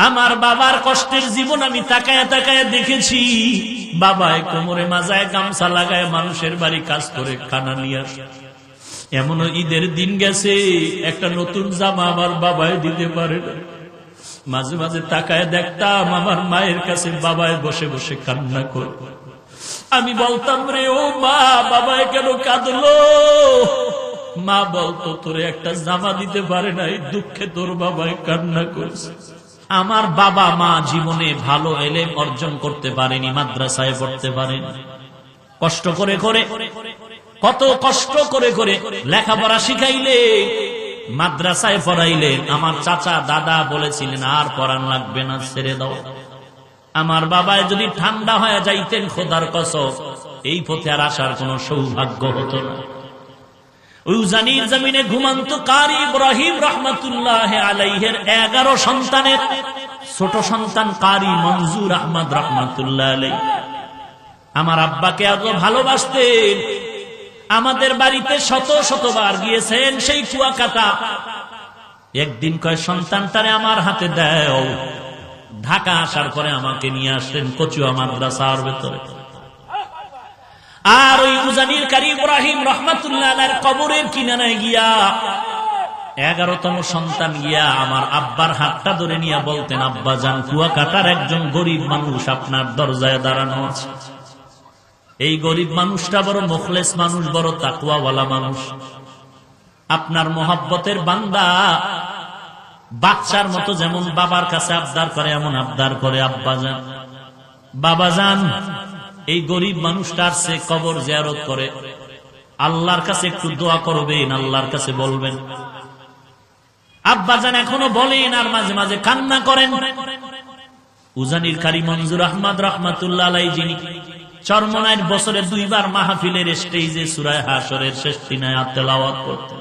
আমার বাবার কষ্টের জীবন আমি তাকায় তাকায় দেখেছি। বাবায় কোমরে মাজায় গামছা লাগায় মানুষের বাড়ি কাজ করে খানা নিয়ে আসে। এমনও ঈদের দিন গেছে একটা নতুন জামা আমার বাবায় দিতে পারে না। মাঝে মাঝে তাকায় দেখতাম আমার মায়ের কাছে বাবায় বসে বসে কান্না করে। আমি বলতাম, রে ও মা, বাবায় কেন কাঁদলো? মা বলতো, তোরে একটা জামা দিতে পারে নাই, দুঃখে তোর বাবায় কান্না করছে। আমার বাবা মা জীবনে ভালো এলেম অর্জন করতে পারেনি, মাদ্রাসায় পড়তে পারেনি। কষ্ট করে করে, কত কষ্ট করে করে লেখাপড়া শিখাইলে, মাদ্রাসায় পড়াইলেন। আমার চাচা দাদা বলেছিলেন, আর পড়ান লাগবে না, ছেড়ে দাও। আমার বাবায় যদি ঠান্ডা হয়ে যাইতেন, খোদার কসম এই পথে আর আসার কোন সৌভাগ্য হতো না। উজানির জমিনে ঘুমন্ত কারি ইব্রাহিম রহমাতুল্লাহ আলাইহির 11 সন্তানের ছোট সন্তান কারি মনজুর আহমদ রহমাতুল্লাহ আলাইহি আমার আব্বাকে এত ভালোবাসতেন। আমাদের বাড়িতে শত শতবার গিয়েছেন সেই কুয়াকাটা। একদিন কয়, সন্তানটারে আমার হাতে দাও। ঢাকা আসার পরে আমাকে নিয়ে আসলেন কচুয়া মাদ্রাসার ভেতরে। আর ওই উজানির কারি ইব্রাহিম রহমাতুল্লাহ আলাইহির কবরের কিনারায় গিয়া 11তম সন্তান গিয়া আমার আব্বার হাতটা ধরে নিয়ে বলতেন, আব্বা জান, কুয়াকাটার একজন গরিব মানুষ আপনার দরজায় দাঁড়ানো আছে। এই গরিব মানুষটা বড় মুখলেস মানুষ, বড় তাকওয়াওয়ালা মানুষ, আপনার মহব্বতের বান্দা। বাচ্চার মতো যেমন বাবার কাছে আবদার করে এমন আবদার করে, আব্বা জান, বাবা জান, এই গরিব মানুষটার সে কবর জিয়ারত করে, আল্লাহর কাছে একটু দোয়া করবেন, আল্লাহর কাছে বলবেন। আব্বা জান এখনো বলেন আর মাঝে মাঝে কান্না করেন। উজানির কারি মনজুর আহমদ রহমাতুল্লাহ আলাইহি, যিনি চরমনাইর বছরে 2 বার মাহফিলের স্টেজে সূরা হাশরের শেষ 3 আয়াত তেলাওয়াত করতেন,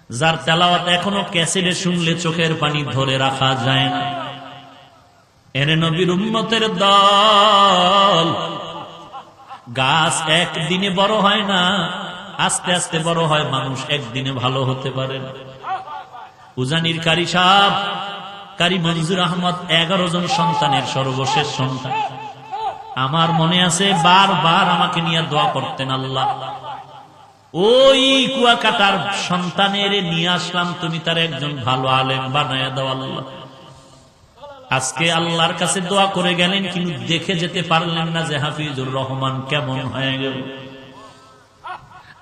যার তেলাওয়াত এখনো ক্যাসেটে শুনলে চোখের পানি ধরে রাখা যায় না। এর নবীর উম্মতের দল। গাছ একদিনে বড় হয় না, আস্তে আস্তে বড় হয়। মানুষ একদিনে ভালো হতে পারে না। উজানির কারি সাহেব, কারি মনজুর আহমদ 11 জন সন্তানের সর্বশেষ সন্তান। আমার মনে আছে বারবার আমাকে নিয়ে দোয়া করতেন, আল্লাহ, ওই কুয়াকাটার সন্তানের নিয়ে আসলাম, তুমি তার একজন ভালো আলেম বানায়া দাও আল্লাহ। আজকে আল্লাহর কাছে দোয়া করে গেলেন, কিন্তু দেখে যেতে পারলেন না যে হাফিজুর রহমান কেমন হয়ে গেল।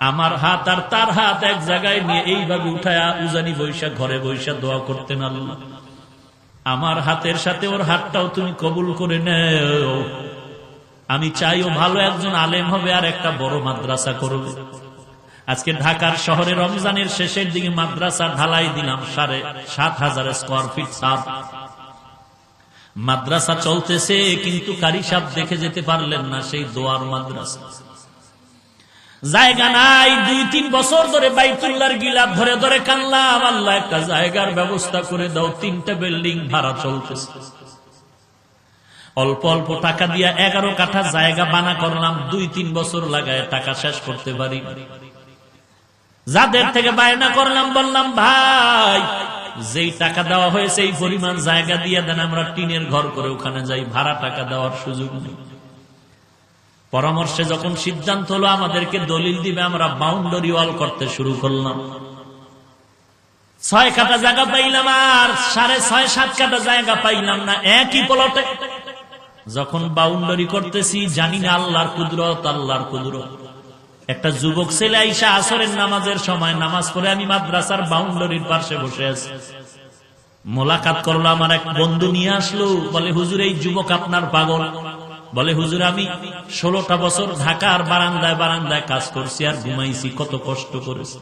আমার হাত আর তার হাত এক জায়গায় নিয়ে এইভাবে উঠায়া উজানি বৈশা ঘরে বৈশা দোয়া করতেন, আল্লাহ, আমার হাতের সাথে ওর হাতটাও তুমি কবুল করে নেও। আমি চাই ও ভালো একজন আলেম হবে আর একটা বড় মাদ্রাসা করবে। আজকে ঢাকার শহরে রমজানের শেষের দিকে মাদ্রাসা ঢালাই দিলাম 7,500 স্কয়ার ফিট ছাদ। মাদ্রাসা চলতেছে, কিন্তু কারি সাহেব দেখে যেতে পারলেন না সেই দোয়ার মাদ্রাসা। জায়গা নাই, 2-3 বছর ধরে বাইতুল্লাহর গিলাফ ধরে ধরে কানলাম, আল্লাহ একটা জায়গার ব্যবস্থা করে দাও। 3টা বিল্ডিং ভাড়া চলতেছে। অল্প অল্প টাকা দিয়া 11 কাঠা জায়গা বানা করলাম। 2-3 বছর লাগায় টাকা শেষ করতে পারি। যাদের থেকে বায়না করলাম, বললাম, ভাই, যেই টাকা দেওয়া হয়েছে এই পরিমাণ জায়গা দিয়ে দেন, আমরা টিনের ঘর করে ওখানে যাই, ভাড়া টাকা দেওয়ার সুযোগ নেই। পরামর্শে যখন সিদ্ধান্ত হলো আমাদেরকে দলিল দিবে, আমরা বাউন্ডারি ওয়াল করতে শুরু করলাম। 6 কাঠা জায়গা পাইলাম, আর 6.5-7 কাঠা জায়গা পাইলাম না একই প্লটে। যখন বাউন্ডারি করতেছি, জানি না আল্লাহর কুদরত, আল্লাহর কুদরত। একটা যুবক ছেলে আইসা আসরের নামাজের সময় নামাজ পড়ে, আমি মাদ্রাসার বাউন্ডারির পাশে বসে আছি। মোলাকাত করলো, আমার এক বন্ধু নিয়ে আসলো, বলে, হুজুর, এই যুবক আপনার পাগল। বলে, হুজুর, আমি 16টা বছর ঢাকার বারান্দায় বারান্দায় কাজ করছি আর ঘুমাইছি, কত কষ্ট করেছি।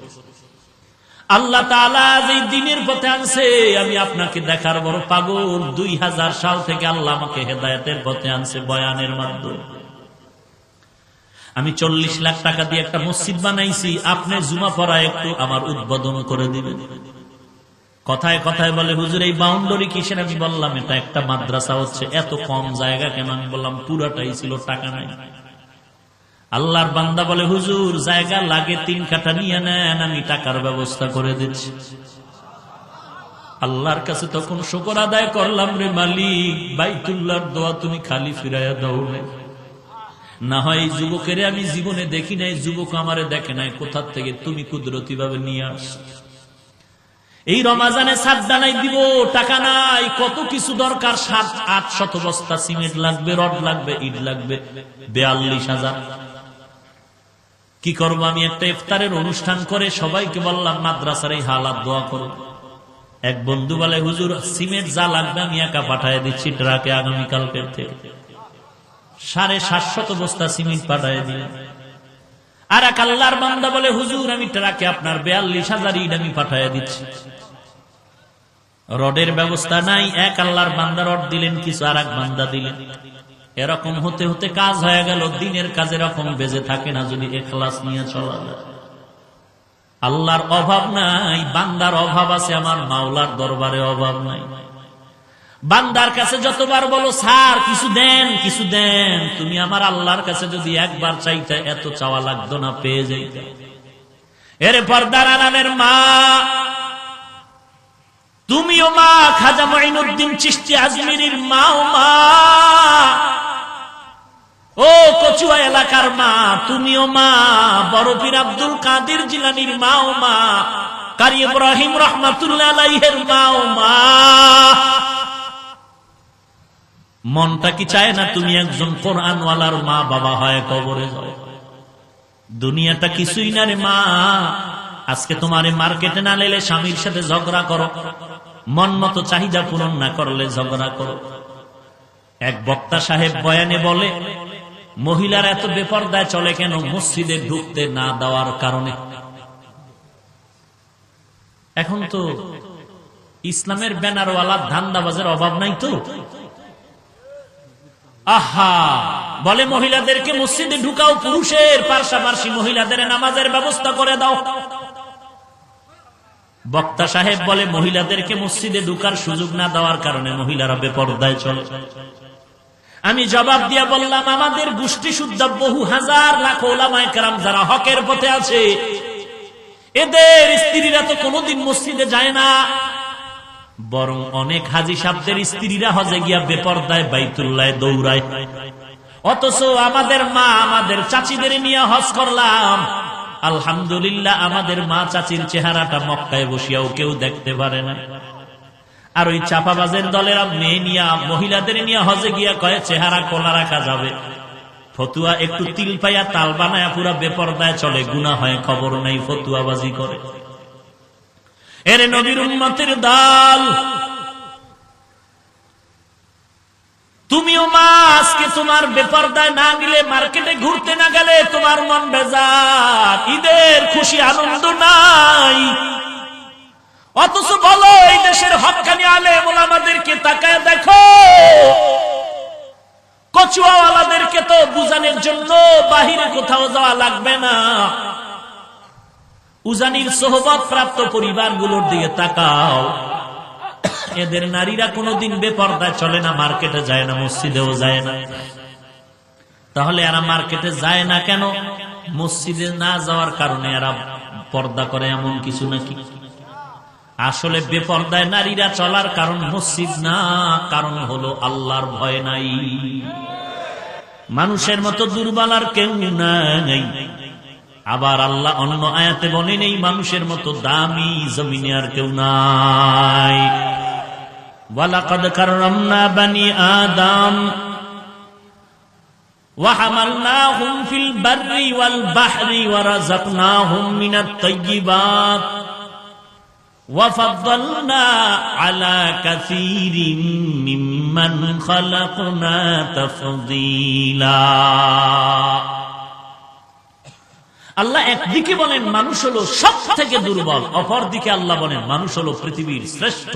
আল্লাহ তাআলা যে দিনের পথে আনছে, আমি আপনাকে দেখার বড় পাগল। 2000 সাল থেকে আল্লাহ আমাকে হেদায়েতের পথে আনছে বয়ানের মাধ্যমে। আমি 40 লাখ টাকা দিয়ে একটা মসজিদ বানাইছি, আপনি জুমা পড়ায় একটু আমার উদ্বোধন করে দিবেন। কথায় কথায় বলে, হুজুর, এই বাউন্ডারি কিসের? আমি বললাম, এটা একটা মাদ্রাসা হচ্ছে। এত কম জায়গা কেন? আমি বললাম, পুরাটাই ছিল, টাকা নাই। আল্লাহর বান্দা বলে, হুজুর, জায়গা লাগে 3 কাঠা নিয়ে নেন, আমি টাকার ব্যবস্থা করে দিচ্ছি। আল্লাহর কাছে তখন শুকর আদায় করলাম, রে মালিক, বাইতুল্লাহর দোয়া তুমি খালি ফিরাইয়া দাও না হয় এই যুবকের আমি জীবনে দেখি নাই, যুবক আমারে দেখে নাই, কোথা থেকে তুমি কুদরতি ভাবে নিয়ে আস। এই রমাজানে সাতদানাই দিব, টাকা নাই, কত কিছু দরকার, 700-800 বস্তা সিমেন্ট লাগবে, রড লাগবে, ইট লাগবে, 42,000। কি করবো আমি? একটা ইফতারের অনুষ্ঠান করে সবাইকে বললাম মাদ্রাসার এই হালাত দোয়া করো। এক বন্ধু বলে, হুজুর সিমেন্ট যা লাগবে আমি একা পাঠায় দিচ্ছি ট্রাকে, আগামীকালকের থেকে 750 বস্তা সিমেন্ট পাঠায় দিয়ে। আর এক আল্লাহর বান্দা বলে, হুজুর আমি ট্রাকে আপনার 42,000 ইট আমি পাঠায় দিচ্ছি। রডের ব্যবস্থা নাই, এক আল্লাহর বান্দা রড দিলেন কিছু, আর এক বান্দা দিলেন। এরকম হতে হতে কাজ হয়ে গেল। দিনের কাজে এরকম বেজে থাকে না যদি ইখলাস নিয়ে চলা যায়। আল্লাহর অভাব নাই, বান্দার অভাব আছে, আমার মাওলার দরবারে অভাব নাই। বান্দার কাছে যতবার বলো স্যার কিছু দেন, কিছু দেন, তুমি আমার আল্লাহর কাছে যদি একবার চাইতে এত চাওয়া লাগতো না, পেয়ে যাইতে। এর পর্দার আড়ালের মা, তুমিও মা, খাজা মঈনুদ্দিন চিশতি আজমিরির মাও মা, ও কচুয়া এলাকার মা তুমিও মা, বড় পীর আব্দুল কাদের জিলানীর মাও মা, কারি ইব্রাহিম রহমাতুল্লাহ আলাইহির মাও মা। মনটা কি চায় না তুমি একজন কোরআনওয়ালার মা বাবা হয় কবরে যাও? দুনিয়াটা কিছুই না রে মা। আজকে তোমার মার্কেটে না নিলে স্বামীর সাথে ঝগড়া করো, মন মতো চাহিদা পূরণ না করলে ঝগড়া করো। এক বক্তা সাহেব বয়ানে বলে, মহিলারা এত বেপরদায় চলে কেন? মসজিদে ঢুকতে না দেওয়ার কারণে। এখন তো ইসলামের ব্যানারওয়ালা ধান্দাবাজের অভাব নাই তো। আহা, বলে মহিলাদেরকে মসজিদে ঢুকাও, পুরুষের পাশাপাশি মহিলাদের নামাজের ব্যবস্থা করে দাও। বক্তা সাহেব বলে মহিলাদেরকে মসজিদে ঢুকার সুযোগ না দেওয়ার কারণে মহিলারা বেপরদায় চলে। আমি জবাব দিয়া বললাম, আমাদের গোষ্ঠী শুদ্ধ বহু হাজার লাখ ওলামায়ে কেরাম যারা হকের পথে আছে, এদের স্ত্রীরা তো কোনোদিন মসজিদে যায় না, বরং অনেক হাজী সাহেবদের স্ত্রীরা হজে গিয়া বেপরদায় বাইতুল্লাহে দৌড়ায়। অথচ আমাদের মা, আমাদের চাচিদের নিয়ে হজ করলাম, আলহামদুলিল্লাহ আমাদের মা চাচির চেহারাটা মক্কায় বসিয়াও কেউ দেখতে পারে না। আর ওই চাপাবাজের দলেরা মেয়ে নিয়ে, মহিলাদের নিয়ে হজে গিয়া কয়ে চেহারা খোলা রাখা যাবে, ফতুয়া একটু তিল পাইয়া তাল বানায়া পুরা বেপরদায় চলে, গুনাহ হয়, খবর নাই, ফতুয়াবাজি করে। এরে নবীর উম্মতের দল, তুমিও মা, আজকে তোমার বেপরদায় না গেলে, মার্কেটে ঘুরতে না গেলে তোমার মন বেজার, ঈদের খুশি আনন্দ নাই। অথচ বলো এই দেশের হক্কানি আলেম ওলামাদেরকে তাকায় দেখো, কচুয়াওয়ালাদেরকে তো বুঝানোর জন্য বাহিরে কোথাও যাওয়া লাগবে না। উজানির সোহবত প্রাপ্ত পরিবারগুলোর দিকে তাকাও, এদের নারীরা কোনোদিন বেপরদায় চলে না, মার্কেটে যায় না, মসজিদেও যায় না। তাহলে এরা মার্কেটে যায় না কেন? মসজিদে না যাওয়ার কারণে এরা পর্দা করে এমন কিছু নাকি? আসলে বেপরদায় নারীরা চলার কারণ মসজিদ না, কারণ হলো আল্লাহর ভয় নাই। মানুষের মতো দুর্বল আর কেউ নাই। আবার আল্লাহ অন্য আয়াতে বলেন, এই মানুষের মতো দামি জমিনে আর কেউ নাই। ওয়ালাকাদ কাররামনা বানি আদম ওয়া হামালনাহুম ফিল বাররি ওয়াল বাহরি ওয়া রাযাকনাহুম মিনাত তাইয়্যিবাত ওয়া ফাদ্দালনা আলা কাসীরিম মিম্মান খালাকনা তাফদীলা। আল্লাহ একদিকে বলেন মানুষ হলো সব থেকে দুর্বল, অপরদিকে আল্লাহ বলেন মানুষ হলো পৃথিবীর শ্রেষ্ঠ।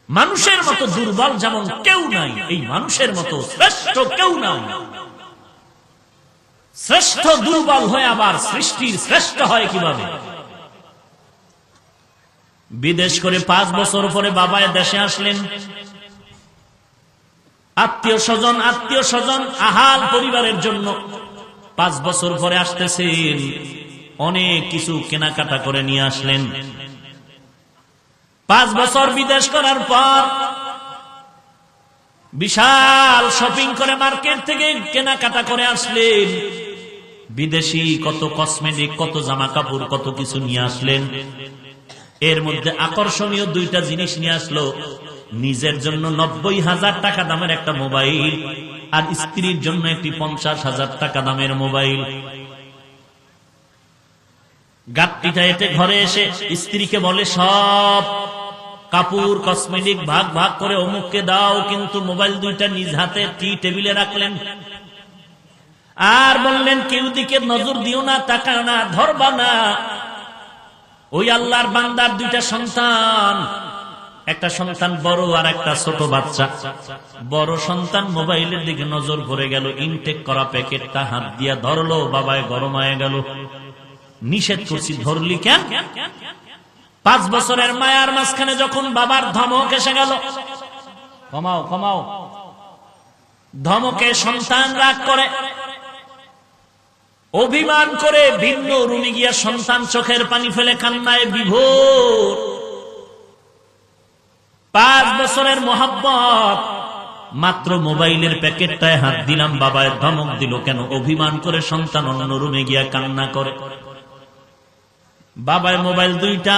মানুষের মতো দুর্বল যেমন কেউ নাই, এই মানুষের মতো শ্রেষ্ঠ কেউ নাই। শ্রেষ্ঠ দুর্বল হয়ে আবার সৃষ্টির শ্রেষ্ঠ হয় কিভাবে? বিদেশ করে 5 বছর পরে বাবায় দেশে আসলেন, আত্মীয় স্বজন আহাল পরিবারের জন্য 5 বছর পরে আসতেছেন, অনেক কিছু কেনাকাটা করে নিয়ে আসলেন। 5 বছর বিদেশ করার পর বিশাল শপিং করে মার্কেট থেকে কেনাকাটা করে আসলেন। বিদেশি কত কসমেটিক, কত জামা কাপড়, কত কিছু নিয়ে আসলেন। এর মধ্যে আকর্ষণীয় 2টা জিনিস নিয়ে আসলো। নিজের জন্য 90,000 টাকা দামের একটা মোবাইল, আর স্ত্রীর জন্য একটি 50,000 টাকা দামের মোবাইল। গাট্টিটা এতে ঘরে এসে স্ত্রীকে বলে, সব কাপড় কসমেটিক ভাগ ভাগ করে অমুককে দাও, কিন্তু মোবাইল 2টা নিজ হাতে টি টেবিলে রাখলেন। আর বললেন, কেউ দিকে নজর দিও না, তাকাও না, ধরবা না। ওই আল্লাহর বান্দার 2টা সন্তান, একটা সন্তান বড় আর একটা ছোট বাচ্চা। বড় সন্তান মোবাইলের দিকে নজর পড়ে গেল, ইনটেক করা প্যাকেটটা হাত দিয়া ধরলো, বাবায় গরম হয়ে গেল। নিষেধ করছি, ধরলি কেন? 5 বছরের মায়ার মাঝখানে যখন বাবার ধমক এসে গেল, কমাও কমাও, ধমকে সন্তান রাগ করে, অভিমান করে ভিন্ন রুমে গিয়া সন্তান চোখের পানি ফেলে কান্নায় বিভোর। 5 বছরের মোহাব্বত, মাত্র মোবাইলের প্যাকেটটায় হাত দিলাম, বাবায় ধমক দিল কেন? অভিমান করে সন্তান অন্য রুমে গিয়া কান্না করে। বাবায় মোবাইল 2টা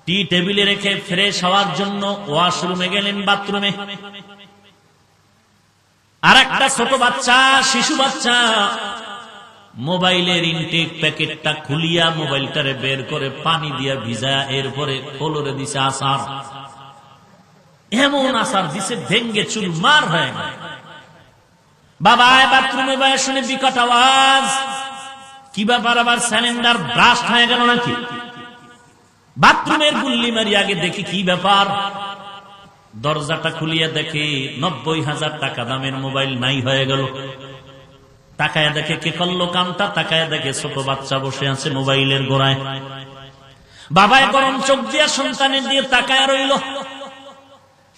টি টেবিলে রেখে ফ্রেশ হওয়ার জন্য ওয়াশরুমে গেলেন, বাথরুমে। আর একটা ছোট বাচ্চা, শিশু বাচ্চা, মোবাইলের ইনটেক প্যাকেটটা খুলিয়া মোবাইলটারে বের করে পানি দিয়া ভিজা, এরপরে ফ্লোরে দিছে আসার। এমন আসার দিছে ভেঙ্গে চুরমার হয়ে গেল। বাবা বাথরুমে বয়ে শুনে বিকট আওয়াজ, কি ব্যাপার, আবার সিলিন্ডার ব্রাস্ট হয়ে গেল নাকি? বাথরুমের গুল্লি মারি আগে দেখি কি ব্যাপার। দরজাটা খুলিয়া দেখে 90,000 টাকা দামের মোবাইল নাই হয়ে গেল। তাকায়া দেখে কে করলো কামটা, তাকায়া দেখে ছোট বাচ্চা বসে আছে মোবাইলের গোড়ায়। বাবায় গরম চোখ দিয়া সন্তানের দিয়ে তাকায়া রইল।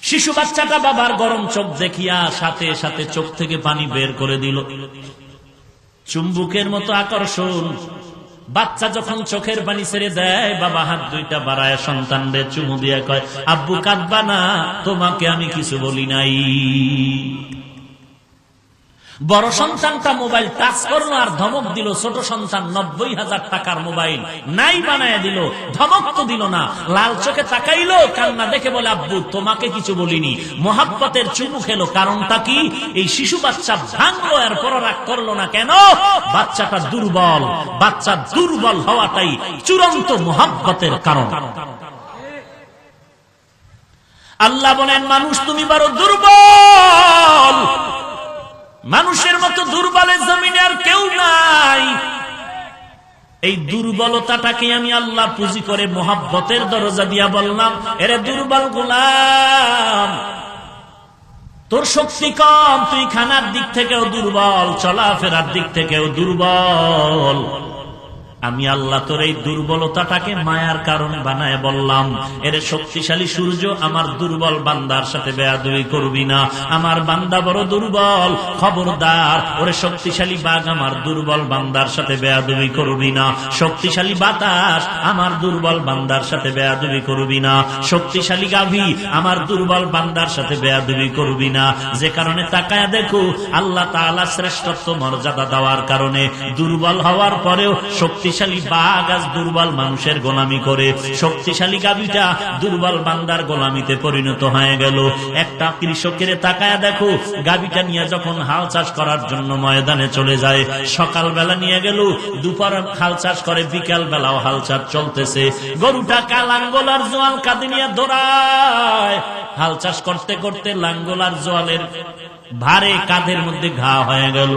শিশু বাচ্চাটা বাবার গরম চোখ দেখিয়া সাথে সাথে চোখ থেকে পানি বের করে দিল। চুম্বুকের মতো আকর্ষণ। বাচ্চা যখন চোখের পানি ছেড়ে দেয়, বাবা হাত 2টা বাড়ায় সন্তানদের চুমু দিয়া কয়, আব্বু কাঁদবা না, তোমাকে আমি কিছু বলি নাই। বড় সন্তানটা মোবাইল টাচ করলো আর ধমক দিল। ছোট সন্তান 90,000 টাকার মোবাইল নাই বানায় দিল, ধমক তো দিল না, লাল চোখে তাকাইলো, কান্না দেখে বলে, আব্বু তোমাকে কিছু বলিনি। মোহাব্বতের চুমু খেলো। কারণটা কি? এই শিশু বাচ্চা ভাঙলো, এরপর রাগ করলো না কেন? বাচ্চাটা দুর্বল। বাচ্চা দুর্বল হওয়াটাই চূড়ান্ত মোহাব্বতের কারণ। আল্লাহ বলেন, মানুষ তুমি বড় দুর্বল, মানুষের মতো দুর্বলের জমিনে আর কেউ নাই। এই দুর্বলতাটাকে আমি আল্লাহ পুঁজি করে মোহাব্বতের দরজা দিয়া বললাম, এরে দুর্বল গোলাম, তোর শক্তি কম, তুই খানার দিক থেকেও দুর্বল, চলাফেরার দিক থেকেও দুর্বল। আমি আল্লাহ তোর এই দুর্বলতাটাকে মায়ার কারণ বানায় বললাম, এর শক্তিশালী সূর্য, আমার দুর্বল বান্দার সাথে বেয়াদবি করবি না। আমার বান্দা বড় দুর্বল, খবরদার। ওরে শক্তিশালী বাঘ, আমার দুর্বল বান্দার সাথে বেয়াদবি করবি না। শক্তিশালী বাতাস, আমার দুর্বল বান্দার সাথে বেয়াদবি করবি না। শক্তিশালী গাভী, আমার দুর্বল বান্দার সাথে বেয়াদবি করবি না। যে কারণে তাকায়া দেখো, আল্লাহ তাআলা শ্রেষ্ঠত্ব মর্যাদা দেওয়ার কারণে দুর্বল হওয়ার পরেও শক্তিশালী বাঘ আজ দুর্বল মানুষের গোলামি করে। শক্তিশালী গাভীটা দুর্বল বান্দার গোলামিতে পরিণত হয়ে গেল। একটা কৃষকের তাকায়া দেখো, গাভীটা নিয়ে যখন হাল চাষ করার জন্য ময়দানে চলে যায়, সকালবেলা নিয়ে গেল, দুপুর হাল চাষ করে, বিকাল বেলাও হাল চাষ চলতেছে। গরুটা লাঙ্গল আর জোয়াল কাঁধে নিয়ে দৌড়ায়। হাল চাষ করতে করতে লাঙ্গল আর জোয়ালের ভারে কাঁধের মধ্যে ঘা হয়ে গেল।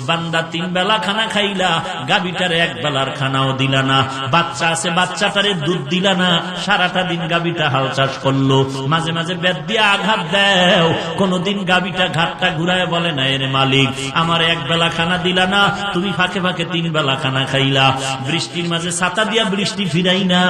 বান্দা 3 বেলা খানা খাইলা, গাভীটারে 1 বেলার খানাও দিলা না। বাচ্চা আছে, বাচ্চাটারে দুধ দিলা না। সারাটা দিন গাভীটা হাল চাষ করলো, মাঝে মাঝে বেদ দিয়ে আঘাত দেও। কোনদিন গাভীটা ঘাটটা ঘুরায় বলে না, এর মালিক আমার 1 বেলা খানা দিলা না, তুমি ফাঁকে ফাঁকে 3 বেলা খানা খাইলা। বৃষ্টির মাঝে ছাতা দিয়া বৃষ্টি ফিরাই না,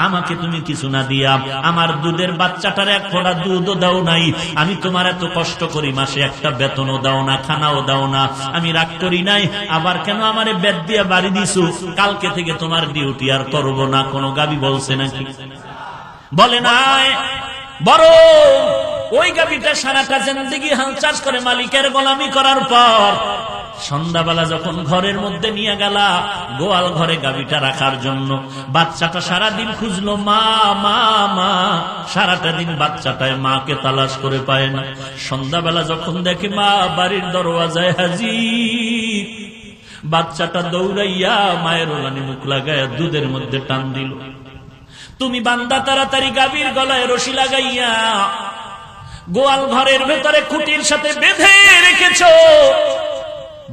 আমাকে তুমি কিছু না দিয়া আমার দুধের বাচ্চাটার 1 ফোঁটা দুধও দাও নাই। আমি তোমার এত কষ্ট করি, মাসে একটা বেতনও দাও না, খানাও দাও না। আমি রাগ করি নাই, আবার কেন আমারে বেদ দিয়া বাড়ি দিছো? কালকে থেকে তোমার ডিউটি আর করবো না। কোন গাবি বলছে নাকি? বলে নাই, বড় ওই গাভীটা সারাটা জিন্দেগি হাল চাষ করে মালিকের গোলামি করার পর সন্ধ্যাবেলা যখন ঘরের মধ্যে নিয়ে গেলা গোয়াল ঘরে গাভীটা রাখার জন্য, বাচ্চাটা সারাদিন খুঁজলো মা মা মা, সারাটা দিন বাচ্চাটায় মাকে তালাশ করে পায় না। সন্ধ্যাবেলা যখন দেখে মা বাড়ির দরওয়াজায় হাজির, বাচ্চাটা দৌড়াইয়া মায়ের ওলানি মুখ লাগাইয়া দুধের মধ্যে টান দিল। তুমি বান্দা তাড়াতাড়ি গাভীর গলায় রশি লাগাইয়া গোয়াল ঘরের ভেতরে খুঁটির সাথে বেঁধে রেখেছ,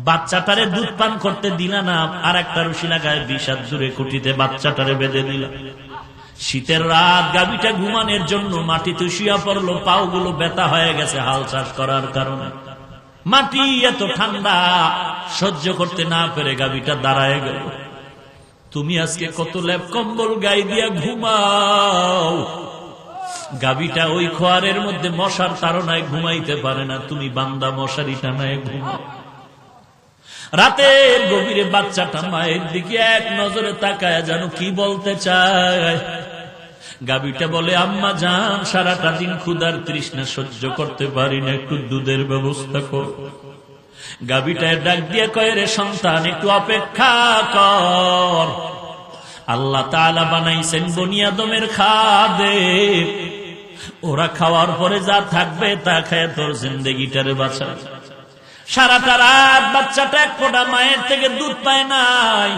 বাচ্চাটারে দুধ পান করতে দিলা না, আর একটা রশি লাগায় 20 হাত দূরে খুঁটিতে বাচ্চাটারে বেঁধে দিলা। শীতের রাত গাভীটা ঘুমানোর জন্য মাটিতে শুয়া পড়লো, পাও গুলো ব্যথা হয়ে গেছে হাল চাষ করার কারণে। মাটি এত ঠান্ডা সহ্য করতে না পেরে গাভীটা দাঁড়ায় গেল। তুমি আজকে কত লেপ কম্বল গায়ে দিয়া ঘুমাও, গাভীটা ওই খোয়ারের মধ্যে মশার তাড়নায় ঘুমাইতে পারে না, তুমি বান্দা মশারি টানায় ঘুমাও। রাতের গভীরে বাচ্চাটা মায়ের দিকে এক নজরে তাকায় যেন কি বলতে চায়। গাভীটা বলে, আম্মা জান, সারাটা দিন ক্ষুধার তৃষ্ণা সহ্য করতে পারি না, একটু দুধের ব্যবস্থা কর। গাভীটায় ডাক দিয়ে কয়, রে সন্তান, একটু অপেক্ষা কর। আল্লাহ তাআলা বানাইছেন বনি আদমের খাদেম, ওরা খাওয়ার পরে যা থাকবে তা খায় তোর জিন্দেগিটারে বাঁচা। সারাটা রাত বাচ্চাটা এক ফোঁটা মায়ের থেকে দুধ পায় নাই।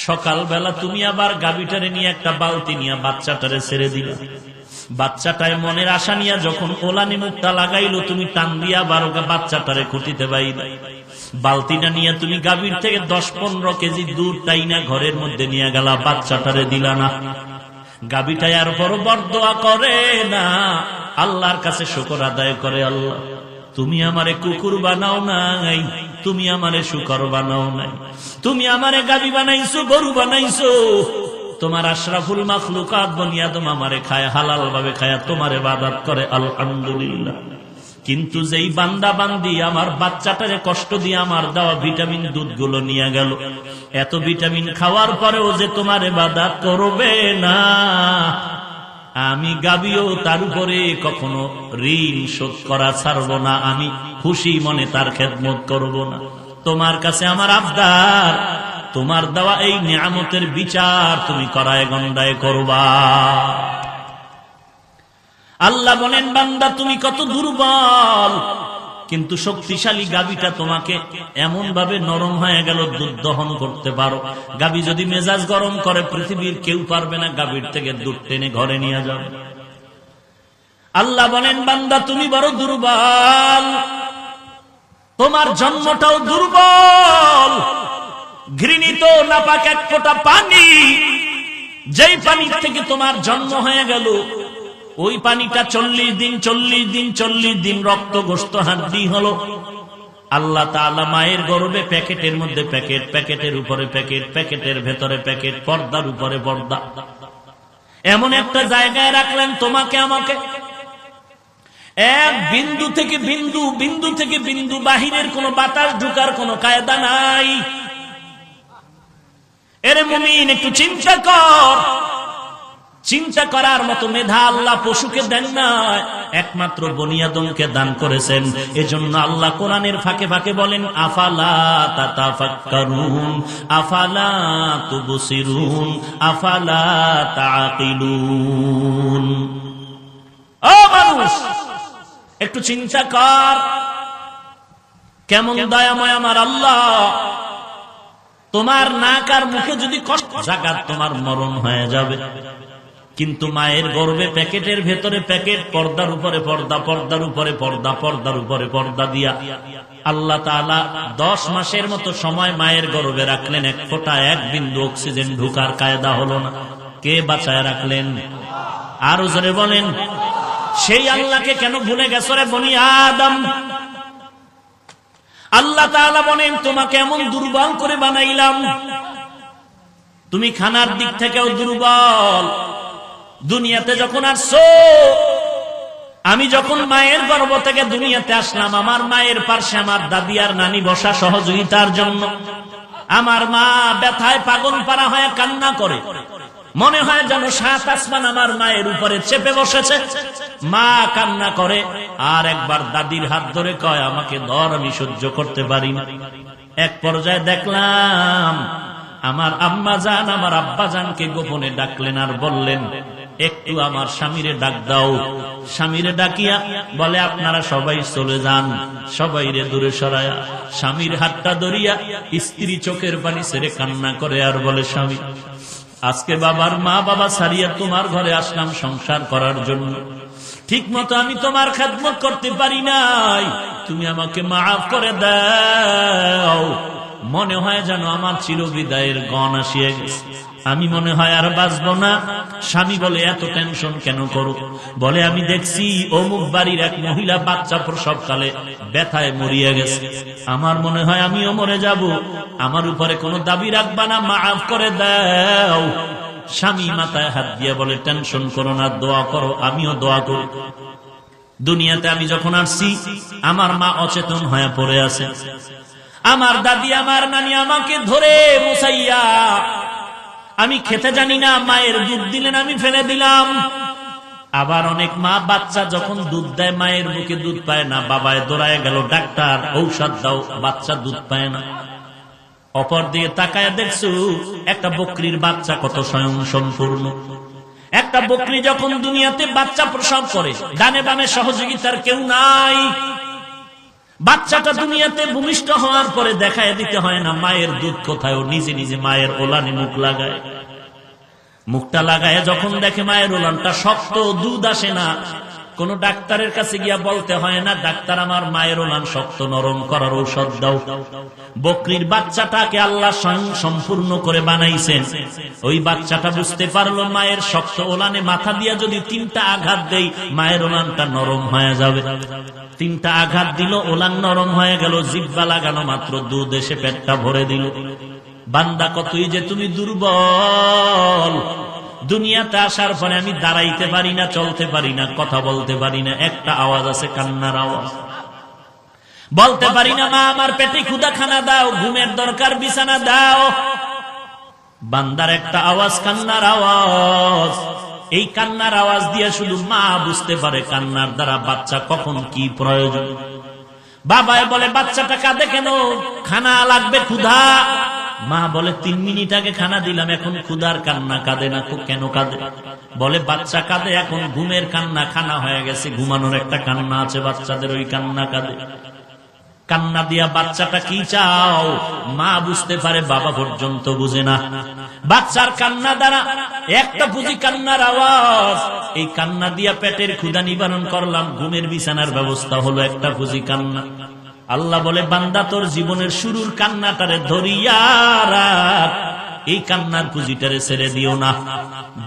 সকালবেলা তুমি আবার গাভীটারে নিয়ে একটা বালতি নিয়ে বাচ্চাটারে ছেড়ে দিলা। বাচ্চাটায় মনের আশা নিয়ে যখন ওলানি মুখটা লাগাইলো, তুমি টান দিয়া আবার বাচ্চাটারে খুঁটিতে বাইলা। বালতিটা নিয়ে তুমি গাভীর থেকে 10-15 কেজি দুধ টাইনা ঘরের মধ্যে নিয়ে গেলা, বাচ্চাটারে দিলা না। গাভীটায় আর বড় বরদোয়া করে না, আল্লাহর কাছে শুকর আদায় করে, আল্লাহ তুমি আমারে কুকুর বানাও নাই, তুমি আমারে শুকর বানাও নাই, তুমি আমারে গাভী বানাইছো, গরু বানাইছো। তোমার আশরাফুল মাখলুকাত বনি আদম আমারে খায়, হালাল ভাবে খায়, তোমার ইবাদত করে, আলহামদুলিল্লাহ। কিন্তু যেই বান্দা বান্দি আমার বাচ্চাটারে কষ্ট দিয়ে আমার দেওয়া ভিটামিন দুধগুলো নিয়ে গেল, এত ভিটামিন খাওয়ার পরেও যে তোমার ইবাদত করবে না, আমি গাভীও তার উপরে কখনো ঋণ শোধ করা ছাড়বো না, আমি খুশি মনে তার খেদমত করব না। তোমার কাছে আমার আবদার, তোমার দেওয়া এই নিয়ামতের বিচার তুমি করায় গন্ডায় করবা। আল্লাহ বলেন, বান্দা তুমি কত দুর্বল, কিন্তু শক্তিশালী গাভীটা তোমাকে এমন ভাবে নরম হয়ে গেল, দুধ দহন করতে পারো। গাভী যদি মেজাজ গরম করে, পৃথিবীর কেউ পারবে না গাভীর থেকে দুধ টেনে ঘরে নিয়ে যাবে। আল্লাহ বলেন, বান্দা তুমি বড় দুর্বল, তোমার জন্মটাও দুর্বল। ঘৃণিত নাপাক এক ফোঁটা পানি, যেই পানির থেকে তোমার জন্ম হয়ে গেল, ওই পানিটা 40 দিন রক্ত গোশত হাড্ডি হলো। আল্লাহ তাআলা মায়ের গর্ভে প্যাকেটের মধ্যে প্যাকেট, প্যাকেটের উপরে প্যাকেট, প্যাকেটের ভেতরে প্যাকেট, পর্দার উপরে পর্দা, এমন একটা জায়গায় রাখলেন তোমাকে আমাকে। এক বিন্দু থেকে বিন্দু, বিন্দু থেকে বিন্দু, বাহিরের কোনো বাতাস ঢুকার কোনো কায়দা নাই। এরে মুমিন, একটু চিন্তা কর। চিন্তা করার মতো মেধা আল্লাহ পশুকে দেন না, একমাত্র বনি আদমকে দান করেছেন। এজন্য আল্লাহ কোরআনের ফাঁকে ফাঁকে বলেন, আফালা তাতাফাক্কারুন, আফালা তুবসিরুন, আফালা তাআকিলুন। ও মানুষ, একটু চিন্তা কর, কেমন দয়াময় আমার আল্লাহ। তোমার নাক আর মুখে যদি কষ্ট জাগাত, তোমার মরণ হয়ে যাবে। কিন্তু মায়ের গর্ভে প্যাকেটের ভেতরে প্যাকেট, পর্দার উপরে পর্দা, পর্দার উপরে পর্দা, পর্দার উপরে পর্দা দিয়া আল্লাহ তাআলা 10 মাসের মতো সময় মায়ের গর্ভে রাখলেন। এক ফোঁটা, এক বিন্দু অক্সিজেন ঢুকার কায়দা হলো না। কে বাঁচায় রাখলেন? আরো জোরে বলেন। সেই আল্লাহকে কেন ভুলে গেছো রে বনি আদম? আল্লাহ তাআলা বলেন, তোমাকে এমন দুর্বল করে বানাইলাম, তুমি খানার দিক থেকেও দুর্বল। দুনিয়াতে যখন আসছো, আমি যখন মায়ের গর্ভ থেকে দুনিয়াতে আসলাম, আমার মায়ের পাশে আমার দাদি আর নানি বসা সহযোগিতার জন্য। আমার মা ব্যথায় পাগল পারা হয়ে কান্না করে, মনে হয় যেন 7 আসমান আমার মায়ের উপরে চেপে বসেছে। মা কান্না করে, আর একবার দাদির হাত ধরে কয়, আমাকে ধর, আমি সহ্য করতে পারি না। এক পর্যায়ে দেখলাম আমার আম্মা জান আমার আব্বা জানকে গোপনে ডাকলেন আর বললেন, একটু আমার স্বামীরে ডাক দাও। স্বামীরে ডাকিয়া বলে, আপনারা সবাই চলে যান, সবাইরে দূরে সরায়া স্বামীর হাতটা ধরিয়া স্ত্রী চোখের পানি ছেড়ে কান্না করে আর বলে, স্বামী, আজকে বাবার মা বাবা ছাড়িয়া তোমার ঘরে আসলাম সংসার করার জন্য। ঠিক মতো আমি তোমার খেদমত করতে পারি নাই, তুমি আমাকে মাফ করে দাও। মনে হয় যেন আমার চিরবিদায়ের গণ আসিয়া গেছে, আমি মনে হয় আর বাঁচব না। স্বামী বলে, এত টেনশন কেন করো? বলে, আমি দেখছি অমুক বাড়ির এক মহিলা বাচ্চা প্রসবকালে ব্যথায় মরিয়া গেছে, আমার মনে হয় আমিও মরে যাব। আমার উপরে কোনো দাবি রাখবা না, মাফ করে দাও। স্বামী মাথায় হাত দিয়ে বলে, টেনশন করো না, দোয়া করো, আমিও দোয়া করি। দুনিয়াতে আমি যখন আসছি আমার মা অচেতন হয়ে পড়ে আছে। আমার দাদি আমার নানি আমাকে ধরে মুছাইয়া, আমি খেতে জানি না, মায়ের দুধ দিলেন, আমি ফেলে দিলাম। আবার অনেক মা বাচ্চা যখন দুধ দেয় মায়ের বুকে দুধ পায় না, বাবায় দৌড়ায় গেল ডাক্তার, ঔষধ দাও, বাচ্চা দুধ পায় না। অপর দিয়ে তাকায় দেখছো একটা বকরির বাচ্চা কত স্বয়ং সম্পূর্ণ। একটা বকরি যখন দুনিয়াতে বাচ্চা প্রসব করে, ডানে বামে সহযোগিতার কেউ নাই। বাচ্চাটা দুনিয়াতে ভূমিষ্ঠ হওয়ার পরে দেখায় দিতে হয় না মায়ের দুধ কোথায়, ও নিজে নিজে মায়ের ওলানে মুখ লাগায়। মুখটা লাগায় যখন দেখে মায়ের ওলানটা শক্ত, দুধ আসে না, কোন ডাক্তারের কাছে গিয়া বলতে হয় না, ডাক্তার আমার মায়ের ওলান শক্ত নরম করার ঔষধ দাও। বকরির বাচ্চাটাকে আল্লাহ স্বয়ং সম্পূর্ণ করে বানাইছেন। ওই বাচ্চাটা বুঝতে পারলো মায়ের শক্ত ওলানে মাথা দিয়া যদি 3টা আঘাত দেই মায়ের ওলানটা নরম হয়ে যাবে। 3টা আঘাত দিল, ওলান নরম হয়ে গেল, জিহ্বা লাগানো মাত্র দুধ এসে পেটটা ভরে দিল। বান্দা কতই যে তুমি দুর্বল। দুনিয়াতে আসার পরে আমি দাঁড়াইতে পারি না, চলতে পারি না, কথা বলতে পারি না, একটা আওয়াজ আছে কান্নার আওয়াজ। বলতে পারি না, মা আমার পেটে ক্ষুধা, খানা দাও, ঘুমের দরকার, বিছানা দাও। বান্দার একটা আওয়াজ, কান্নার আওয়াজ। এই কান্নার আওয়াজ দিয়ে শুধু মা বুঝতে পারে কান্নার দ্বারা বাচ্চা কখন কি প্রয়োজন। বাবায় বলে, বাচ্চাটা কাঁদে কেন? খানা লাগবে, ক্ষুধা। মা বলে, 3 মিনিট আগে খানা দিলাম, এখন ক্ষুধার কান্না, কাঁদে না। কেন কাঁদে? বলে, বাচ্চা কাঁদে এখন ঘুমের কান্না, খানা হয়ে গেছে, ঘুমানোর একটা কান্না আছে বাচ্চাদের, ওই কান্না কাঁদে। কান্না দিয়া বাচ্চাটা কি চাও মা বুঝতে পারে, বাবা পর্যন্ত বুঝে না। বাচ্চার কান্না দ্বারা একটা বুঝি কান্নার আওয়াজ। এই কান্না দিয়া পেটের ক্ষুধা নিবারণ করলাম, ঘুমের বিছানার ব্যবস্থা হলো একটা বুঝি কান্না। আল্লাহ বলে, বান্দা তোর জীবনের শুরুর কান্নাটারে ধরিয়া রাখ, এই কান্নার পুঁজিটারে ছেড়ে দিও না।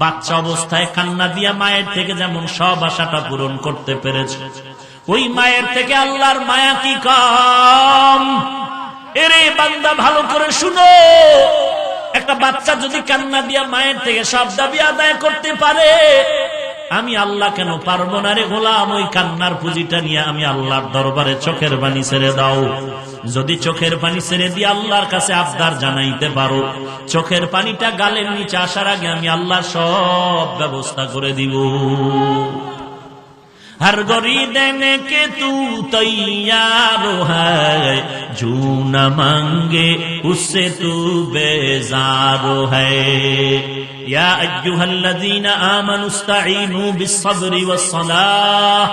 বাচ্চা অবস্থায় কান্না দিয়া মায়ের থেকে যেমন সব আশাটা পূরণ করতে পেরেছে, ওই মায়ের থেকে আল্লাহর মায়া কি কম? এরে বান্দা ভালো করে শুনো, একটা বাচ্চা যদি কান্না দিয়া মায়ের থেকে সব দাবি আদায় করতে পারে, আমি আল্লাহ কেন পারবো না? রে গোলাম, ওই কান্নার পুঁজিটা নিয়ে আমি আল্লাহর দরবারে চোখের পানি ছেড়ে দাও। যদি চোখের পানি ছেড়ে দিয়ে আল্লাহর কাছে আবদার জানাইতে পারো, চোখের পানিটা গালের নিচে আসার আগে আমি আল্লাহ সব ব্যবস্থা করে দিব। हर गोरी देने के तू तैयार है, जो न मांगे उससे तू बेजार है। या अय्युहल्लज़ीना आमनु इस्तईनु बिस्सब्रि वस्सलाह,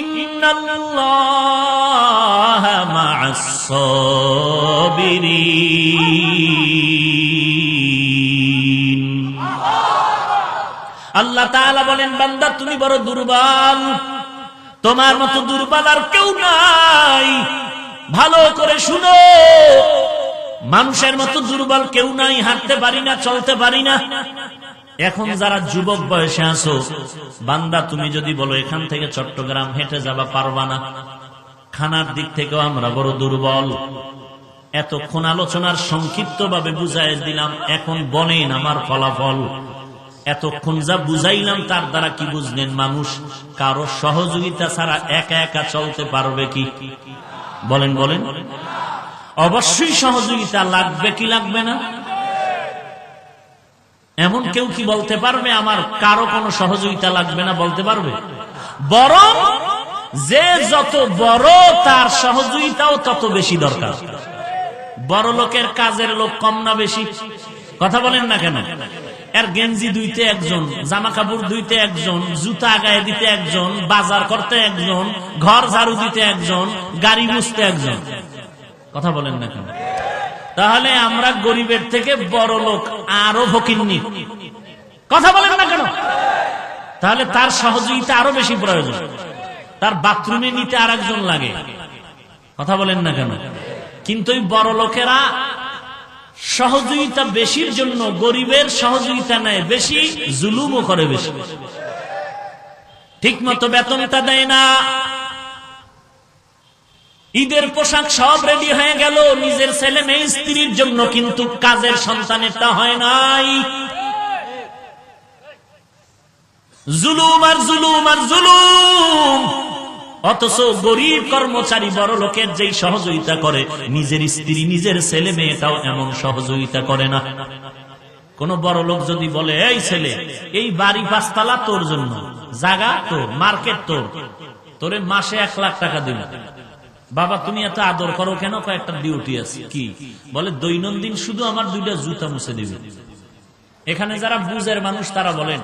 इन्नल्लाहा मअस-साबिरीन। আল্লাহ তাআলা বলেন, বান্দা তুমি বড় দুর্বল, তোমার মতো দুর্বল আর কেউ নাই। ভালো করে শুনো, মানুষের মতো দুর্বল কেউ নাই। হাঁটতে পারি না, চলতে পারি না। এখন যারা যুবক বয়সে আছো, বান্দা তুমি যদি বলো এখান থেকে চট্টগ্রাম হেঁটে যাবা, পারবা না। খানার দিক থেকেও আমরা বড় দুর্বল। এতক্ষণ আলোচনার সংক্ষিপ্ত ভাবে বুঝাই দিলাম, এখন বলেন আমার ফলাফল। এতক্ষণ যা বুঝাইলাম তার দ্বারা কি বুঝলেন? মানুষ কারো সহযোগিতা ছাড়া একা একা চলতে পারবে কি? বলেন বলেন। অবশ্যই সহযোগিতা লাগবে কি লাগবে না? এমন কেউ কি বলতে পারবে আমার কারো কোনো সহযোগিতা লাগবে না? বলতে পারবে? বরং যে যত বড় তার সহযোগিতাও তত বেশি দরকার। বড় লোকের কাজের লোক কম না বেশি? কথা বলেন না কেন? এর গেঞ্জি ধুইতে একজন, জামা কাপড় ধুইতে একজন, জুতা গায়ে দিতে একজন, বাজার করতে একজন, ঘর ঝাড়ু দিতে একজন, গাড়ি মুছতে একজন। কথা বলেন না কেন? তাহলে আমরা গরিবের থেকে বড় লোক আরো ফকিন্নি। কথা বলেন না কেন? তাহলে তার সহযোগিতা আরো বেশি প্রয়োজন। তার বাথরুমে নিতে আর একজন লাগে। কথা বলেন না কেন? কিন্তু এই বড় লোকেরা সহযোগিতা বেশির জন্য গরিবের সহযোগিতা নেয় বেশি, জুলুমও করে বেশি। ঠিক মতো বেতনটা দেয় না। ঈদের পোশাক সব রেডি হয়ে গেল নিজের ছেলে মেয়ে স্ত্রীর জন্য, কিন্তু কাজের সন্তানেরটা হয় নাই। জুলুম আর জুলুম আর জুলুম। অথচ গরিব কর্মচারী বড় লোকের যেই সহযোগিতা করে, নিজের স্ত্রী নিজের ছেলে মেয়েটাও এমন সহযোগিতা করে না। কোন বড় লোক যদি বলে, এই ছেলে, এই বাড়ি 5 তলা তোর জন্য, জায়গা তোর, মার্কেট তোর, তোরে মাসে 1 লাখ টাকা দিল। বাবা তুমি এত আদর করো কেন? কয়েকটা ডিউটি আছে। কি বলে? দৈনন্দিন শুধু আমার 2টা জুতা মুছে দিবে। এখানে যারা বুঝের মানুষ তারা বলেন,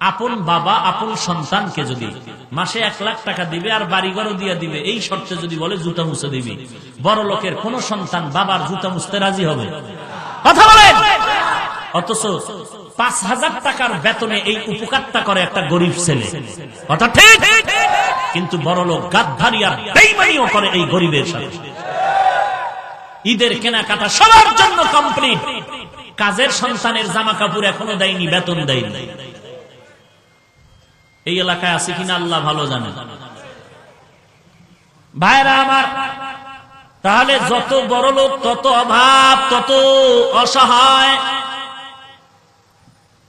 আপন বাবা আপন সন্তানকে যদি মাসে 1 লাখ টাকা দিবে আর বাড়িঘরও দিয়ে দিবে, এই শর্তে যদি বলে জুতা মুছে দিবি, বড় লোকের কোন সন্তান বাবার জুতা মুছতে রাজি হবে? কথা বলেন। অথচ 5,000 টাকার বেতনে এই উপকারটা করে একটা গরিব ছেলে। কথা ঠিক? কিন্তু বড় লোক গাদ্দারি আর বেঈমানিও করে এই গরিবের সাথে। ঈদের কেনাকাটা সবার জন্য কমপ্লিট, কাজের সন্তানের জামা কাপড় এখনো দেয়নি, বেতন দেয়নি। এই এলাকায় আছে কিনা আল্লাহ ভালো জানে। ভাইরা আমার, তাহলে যত বড় লোক তত অভাব, তত অসহায়।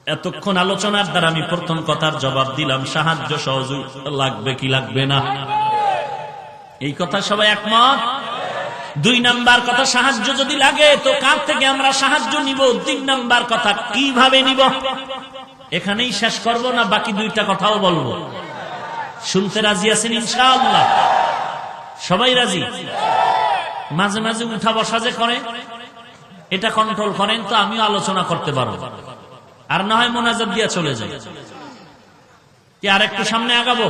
এতক্ষণ আলোচনার দ্বারা আমি প্রথম কথার জবাব দিলাম, সাহায্য সহযোগিতা লাগবে কি লাগবে না? এই কথা সবাই একমত? 2 নাম্বার কথা, সাহায্য যদি লাগে তো কার থেকে আমরা সাহায্য নিব? 3 নাম্বার কথা, কিভাবে নিব? এখানেই শেষ করব না বাকি 2টা কথাও বলবো? শুনতে রাজি আছেন ইনশাআল্লাহ? সবাই রাজি? মাঝে মাঝে উঠা বসা যে করে, এটা কন্ট্রোল করেন তো আমিও আলোচনা করতে পারবো। আর না হয় মোনাজাত দিয়ে চলে যাই। কি আর একটু সামনে আগাবো?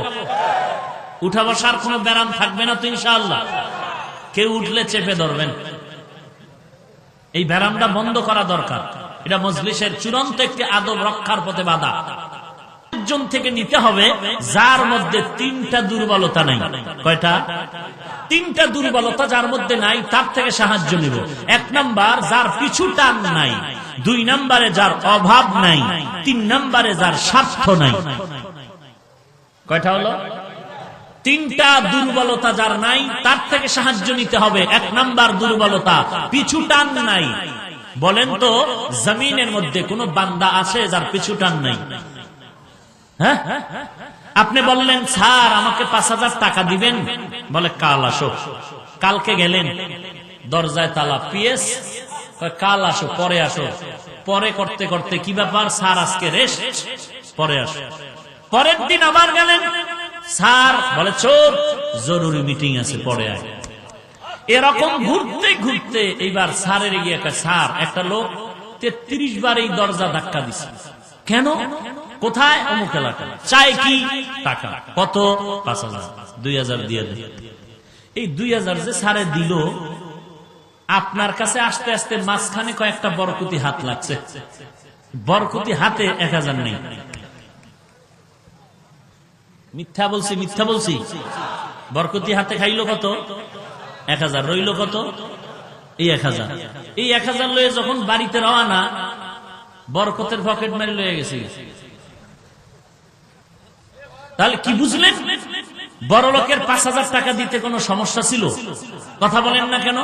উঠা বসার কোনো ব্যারাম থাকবে না তো ইনশাআল্লাহ? কেউ উঠলে চেপে ধরবেন। এই ব্যারামটা বন্ধ করা দরকার। এটা মজলিসের চূড়ান্ত একটি আদব রক্ষার পথে বাধা। একজন থেকে নিতে হবে যার মধ্যে 3টা দুর্বলতা নাই। কয়টা? 3টা দুর্বলতা যার মধ্যে নাই, তার থেকে সাহায্য নিব। 1 নাম্বার, যার পিছু টান নাই। 2 নাম্বারে, যার অভাব নাই। 3 নাম্বারে, যার স্বার্থ নাই। কয়টা হলো? 3টা দুর্বলতা যার নাই, তার থেকে সাহায্য নিতে হবে। 1 নাম্বার দুর্বলতা, পিছু টান নাই। বলেন তো, জমিনের মধ্যে কোন বান্দা আছে যার পিছু টান নাই? হ্যাঁ? আপনি বললেন, স্যার আমাকে 5,000 টাকা দিবেন। বলে, কাল আসো। কালকে গেলেন, দরজায় তালা, পিএস কাল আসো, পরে আসো। পরে করতে করতে, কি ব্যাপার স্যার আজকে রেস্ট, পরে আসো। পরের দিন আবার গেলেন, স্যার বলে, চোর জরুরি মিটিং আছে, পরে আয়। এরকম ঘুরতে ঘুরতে এইবার স্যারের গিয়ে, স্যার একটা লোক 33 বার এই দরজা ধাক্কা দিছে। কেন? কোথায়? অমুক এলাকায়। চাই কি? টাকা। কত? 5,000। 2,000 দিয়ে দেয়। এই 2,000 যে স্যারে দিল, আপনার কাছে আসতে আসতে মাঝখানে কয়েকটা বরকতি হাত লাগছে। বরকতি হাতে 1,000 নেই। মিথ্যা বলছি? মিথ্যা বলছি? বরকতি হাতে খাইলো কত? 1,000। রইল কত? এই 1,000। এই 1,000 লয়ে যখন বাড়িতে রওনা, বরকতের পকেট মারি লয়ে গেছে। তাহলে কি বুঝলেন? বড় লোকের 5,000 টাকা দিতে কোনো সমস্যা ছিল? কথা বলেন না কেন?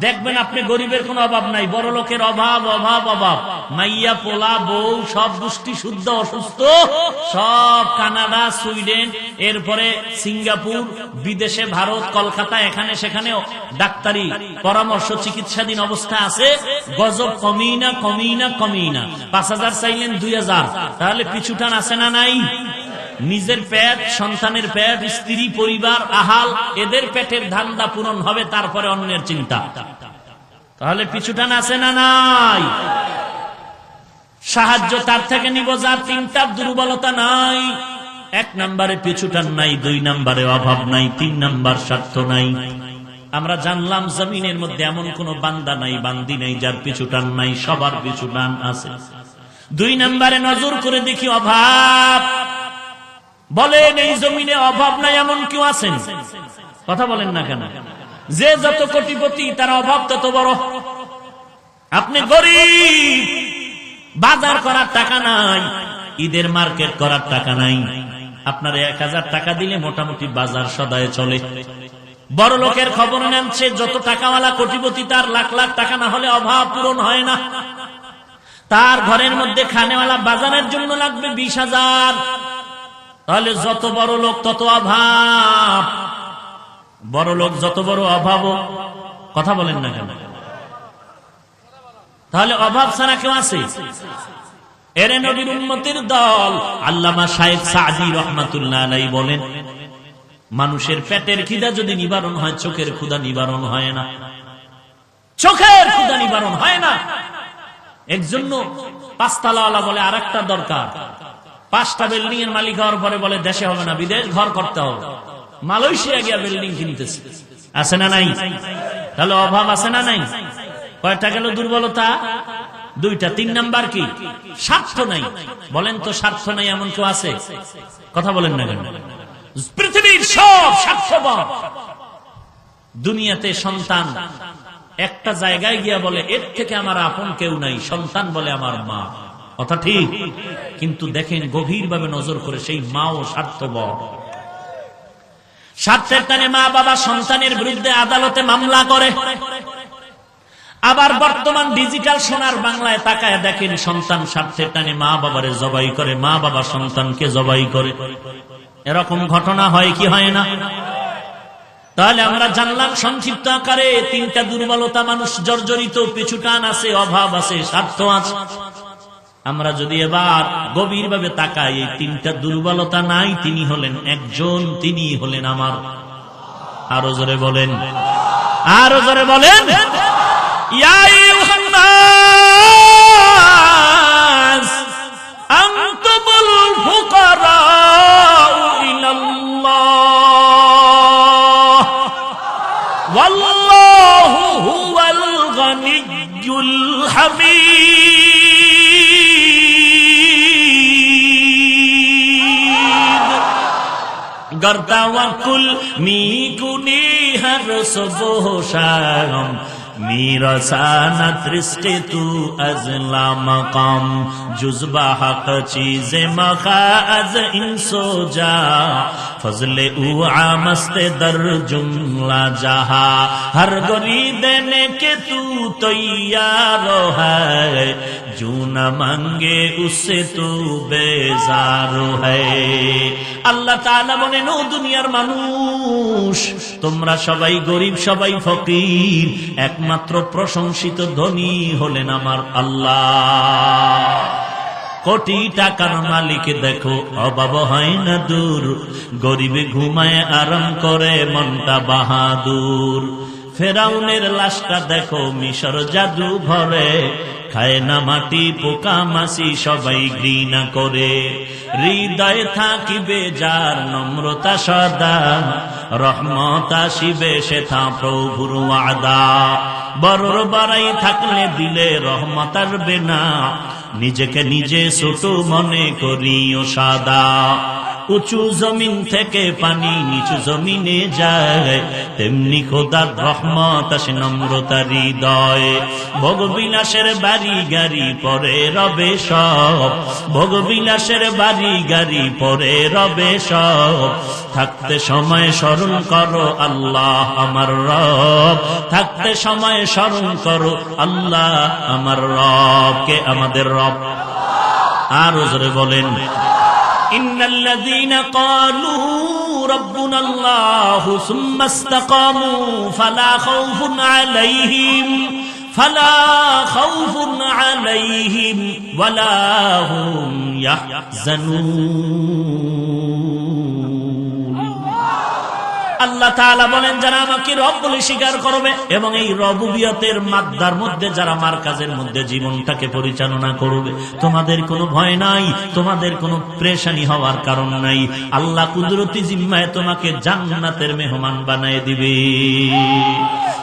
দেখবেন আপনি গরিবের কোনো অভাব নাই, বড় লোকের অভাব অভাব অভাব। মাইয়া পোলা বউ সব গোষ্ঠী শুদ্ধ অসুস্থ, সব কানাডা সুইডেন এরপরে সিঙ্গাপুর বিদেশে ভারত কলকাতা এখানে সেখানে ডাক্তারি পরামর্শ চিকিৎসাধীন অবস্থা আছে। গজব কমিই না কমিই না কমিই না। 5,000 চাইলেন 2,000, তাহলে পিছুটান আছে না নাই? নিজের পেট, সন্তানের পেট, স্ত্রী পরিবার আহাল এদের পেটের ধান্দা পূরণ হবে, তারপরে অন্যের চিন্তা। তাহলে পিছুটান আছে না নাই? সাহায্য তার থেকে নিব যার তিনটা দুর্বলতা নাই। 1 নম্বরে পিছুটান নাই, 2 নম্বরে অভাব নাই, 3 নম্বর স্বার্থ নাই। আমরা জানলাম জমিনের মধ্যে এমন কোন বান্দা নাই বান্দি নাই যার পিছুটান নাই, সবার পিছুটান আছে। 2 নম্বরে নজর করে দেখি অভাব। বলেন এই জমিনে অভাব নাই এমন কেউ আছেন? কথা বলেন না কেন? যে যত কোটিপতি তার অভাব তত বড়। আপনি গরিব, বাজার করার টাকা নাই, ঈদের মার্কেট করার টাকা নাই, আপনার 1,000 টাকা দিলে মোটামুটি বাজার সদায় চলে। বড় লোকের খবর নেন, সে যত টাকাওয়ালা কোটিপতি তার লাখ লাখ টাকা না হলে অভাব পূরণ হয় না। তার ঘরের মধ্যে খানেওয়ালা বাজারের জন্য লাগবে 20,000। তাহলে যত বড় লোক তত অভাব, বড় লোক যত বড় অভাব। কথা বলেন না কেন? তাহলে অভাব ছাড়া কেউ আছে? এর নবীর উম্মতের দল আল্লামা শাইখ সাদি রহমাতুল্লাহ আলাইহি বলেন, মানুষের পেটের খিদা যদি নিবারণ হয়, চোখের ক্ষুধা নিবারণ হয় না। চোখের ক্ষুধা নিবারণ হয় না। এর জন্য 5 তালাওয়ালা বলে আরেকটা দরকার। 5টা বিল্ডিং এর মালিক হওয়ার পরে বলে দেশে হবে না, বিদেশ ঘর করতে হবে। মালয়েশিয়া গিয়া বিল্ডিং কিনতেছে, আছে না নাই? তাহলে অভাব আছে না নাই? কয়টা গেল দুর্বলতা? 2টা। 3 নাম্বার কি? স্বার্থ নাই। বলেন তো স্বার্থ নাই এমন কেউ আছে? কথা বলেন না কেন? পৃথিবীর সব স্বার্থবান। দুনিয়াতে সন্তান একটা জায়গায় গিয়া বলে এর থেকে আমার আপন কেউ নাই, সন্তান বলে আমার মা। কথা ঠিক? কিন্তু দেখেন গভীরভাবে নজর করে, সেই মাও স্বার্থবর। স্বার্থের টানে মা বাবা সন্তানের বিরুদ্ধে আদালতে মামলা করে। আবার বর্তমান ডিজিটাল সোনার বাংলায় তাকায় দেখেন, সন্তান স্বার্থের টানে মা বাবারে জবাই করে, মা বাবা সন্তানকে জবাই করে। এরকম ঘটনা হয় কি হয় না? তাহলে আমরা জানলাম সংক্ষিপ্ত আকারে 3টা দুর্বলতা মানুষ জর্জরিত, পিছুটান আছে, অভাব আছে, স্বার্থ আছে। আমরা যদি এবার গভীরভাবে তাকাই, এই 3টা দুর্বলতা নাই, তিনি হলেন একজন, তিনি হলেন আমার। আরো জোরে বলেন, আরো জোরে বলেন। ইয়া আইয়ুহান নাস আনতুমুল ফুকারাউ ইলাল্লাহ ওয়াল্লাহু হুয়াল গানিয়্যুল হামিদ। गर तवक्कुल मी कुनी हर सुबह शाम, मेरा साना तृष्टे तू अजला मकाम, जुज़बा हक चीज़े मखा अज इंसो जा, फजले उ आमस्ते दर जुमला जहा, हर गोरी देने के तू तैयार है, जो न मांगे उससे तू बेजार है। আল্লাহ তাআলা বলেন, ও দুনিয়ার মানুষ, তোমরা সবাই গরিব, সবাই ফকির, একমাত্র প্রশংসিত ধনী হলেন আমার আল্লাহ। কোটি টাকার মালিক দেখো অভাব হয় না দূর, গরিবে ঘুমায় আরাম করে মনটা বাহাদুর। ফেরাউনের লাশটা দেখো মিশর জাদু ভরে, খায় না মাটি পোকা মাছি সবাই ঘৃণা করে। হৃদয়ে থাকিবে যার নম্রতা সদা, রহমত আসিবে সেথা প্রভুর ওয়াদা। বড়র বাড়াই থাকলে দিলে রহমত আসবে না, নিজেকে নিজে ছোট মনে করিও সাদা। উঁচু জমিন থেকে পানি নিচু জমিনে যায়, তেমনি খোদার রহমত আসে নম্রতার হৃদয়ে। ভোগবিলাসের বাড়ি গাড়ি পরে রবে সব, ভোগবিলাসের বাড়ি গাড়ি পরে রবে সব। থাকতে সময় স্মরণ করো আল্লাহ আমার রব, থাকতে সময় স্মরণ করো আল্লাহ আমার রব। কে আমাদের রব? আর জোরে বলেন, ইন্নাল্লাযীনা ক্বালু রাব্বুনাল্লাহু সুম্মা ইসতাকামু ফালা খাউফুন আলাইহিম ওয়ালা হুম ইয়াহজানুন। আল্লাহ তাআলা বলেন, যারা আমাকে রব বলে স্বীকার করবে এবং এই রবুবিয়তের মাদ্দার মধ্যে যারা মারকাজের মধ্যে জীবনটাকে পরিচালনা করবে, তোমাদের কোনো ভয় নাই, তোমাদের কোনো পেরেশানি হওয়ার কারণ নাই। আল্লাহ কুদরতি জিম্মায় তোমাকে জান্নাতের মেহমান বানায় দিবে।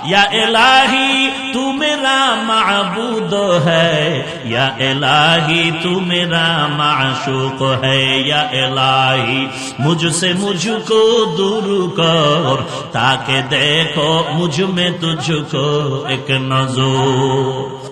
या इलाही तू मेरा माबूद है, या इलाही तू मेरा माशूक है, या इलाही मुझसे मुझको दूर कर ताकि देखो मुझ में तुझको एक नजर।